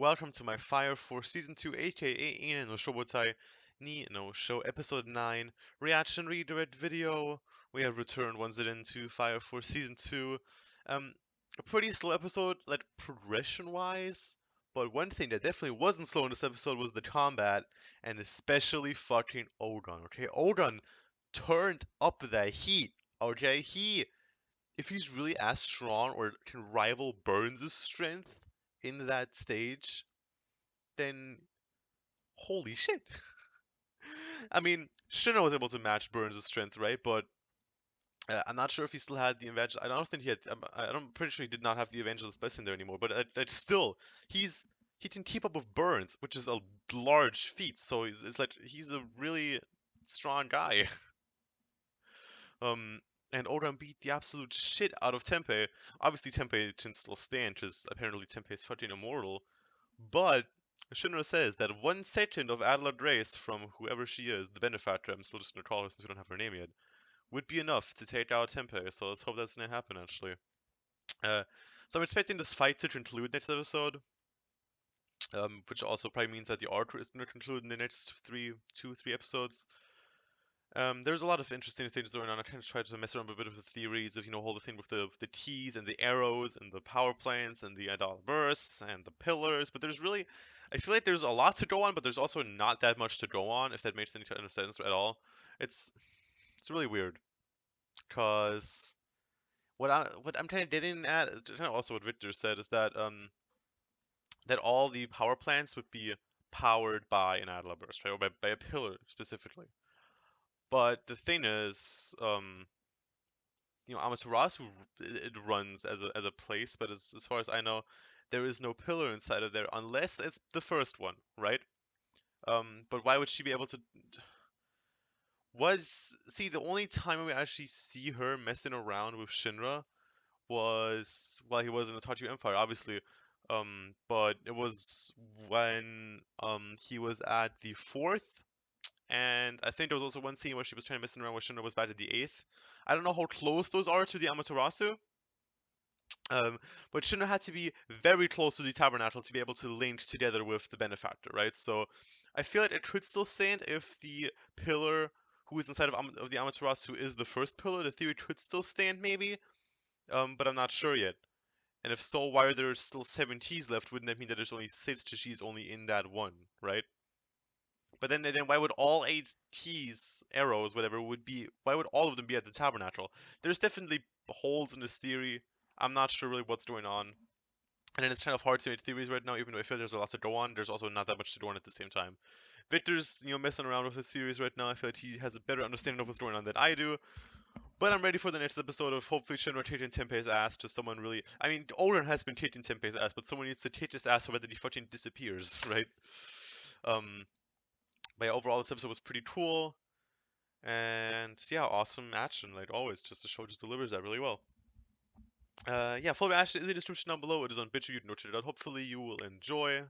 Welcome to my Fire Force Season 2, aka Enen no Shouboutai ni no Show Episode 9 reaction redirect video. We have returned once again to Fire Force Season 2. A pretty slow episode, like progression-wise, but one thing that definitely wasn't slow in this episode was the combat, and especially fucking Ogun, okay? Ogun turned up the heat, okay? If he's really as strong or can rival Burns' strength in that stage, then holy shit. I mean, Shinra was able to match Burns' strength, right? But I'm not sure if he still had the Evangelist. I don't think he had. I'm pretty sure he did not have the Evangelist Blessing there anymore. But still, he's he can keep up with Burns, which is a large feat. So it's like he's a really strong guy. Um, and Oran beat the absolute shit out of Tempeh. Obviously, Tempeh can still stand because apparently Tempeh is fucking immortal. But Shinra says that 1/2 of Adela Grace from whoever she is, the benefactor, I'm still just gonna call her since we don't have her name yet, would be enough to take out Tempeh. So let's hope that's gonna happen actually. Uh, so I'm expecting this fight to conclude next episode, which also probably means that the arc is gonna conclude in the next two, three episodes. There's a lot of interesting things going on. I kind of tried to mess around a bit with the theories of, all the thing with the keys and the arrows and the power plants and the dollar bursts and the pillars. But I feel like there's a lot to go on, but there's also not that much to go on, if that makes any kind of sense at all. It's it's really weird, cause what I'm kind of getting at, kind of also what Victor said, is that all the power plants would be powered by an Adler burst, right, or by a pillar specifically. But the thing is, Amaterasu it runs as a place, but as far as I know, there is no pillar inside of there unless it's the first one, right? But why would she be able to? See, the only time we actually see her messing around with Shinra was while he was in the Tattoo Empire, obviously. But it was when he was at the fourth, and I think there was also one scene where she was trying to messing around with Shinra was back at the eighth. I don't know how close those are to the Amaterasu. Um, but Shinra had to be very close to the Tabernacle to be able to link together with the Benefactor, right? So I feel like it could still stand if the pillar who is inside of the Amaterasu is the first pillar. The theory could still stand, maybe, but I'm not sure yet. And if so, why are there still 7 keys left? Wouldn't that mean that there's only 6 keys only in that one, right? But then why would all 8 keys, arrows, whatever, why would all of them be at the Tabernacle? There's definitely holes in this theory. I'm not sure really what's going on. And then it's kind of hard to make theories right now, even though I feel there's a lot to go on. There's also not that much to go on at the same time. Victor's, messing around with his theories right now. I feel like he has a better understanding of what's going on than I do. But I'm ready for the next episode of hopefully Shinra kicking Tempeh's ass to someone really. I mean, Oren has been kicking Tempeh's ass, but someone needs to kick his ass so that he fucking disappears, right? Um, but yeah, overall, this episode was pretty cool. And yeah, awesome action, like always. Just the show just delivers that really well. Yeah, full reaction is in the description down below. It is on BitChute. You can go check it out. Hopefully, you will enjoy.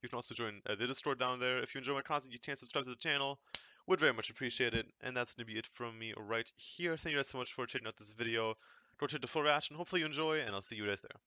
You can also join the Discord down there. If you enjoy my content, you can subscribe to the channel. Would very much appreciate it. And that's going to be it from me right here. Thank you guys so much for checking out this video. Go check the full reaction. Hopefully, you enjoy, and I'll see you guys there.